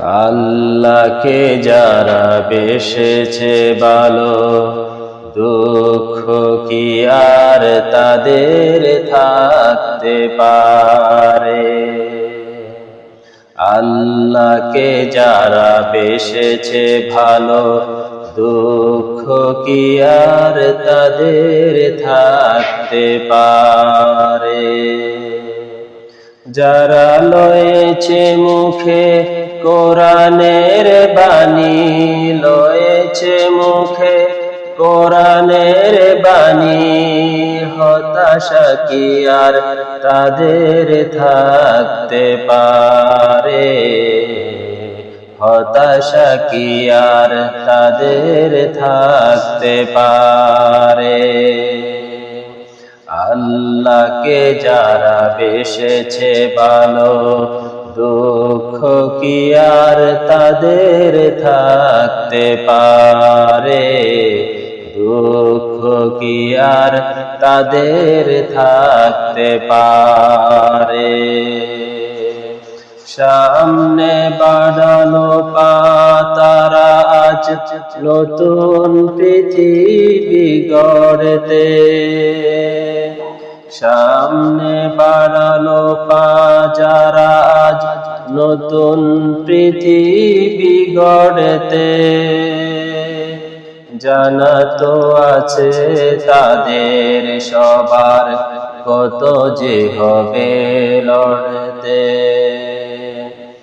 আল্লাহকে যারা বেসেছে ভালো, দুঃখ কি আর তাদের থাকতে পারে। আল্লাহকে যারা বেসেছে ভালো, দুঃখ কি আর তাদের থাকতে পারে। যারা লয়েছে মুখে কোরআনের বাণী, লয়েছে মুখে কোরআনের বাণী, হতাশা কি আর তাদের থাকতে পারে। হতাশা কি আর তাদের থাকতে পারে। আল্লাহকে যারা বেসেছে ভালো, দুঃখ কি আর তাদের থাকতে পারে। দুঃখ কি আর তাদের থাকতে পারে। সামনে বাড়ানো পা তারা আজ নতুন পৃথিবী গড়তে। সামনে বাড়ানো পা যারা আজ নতুন পৃথিবী গড়তে। জানা তো আছে তাদের সবার কত যে হবে লড়তে।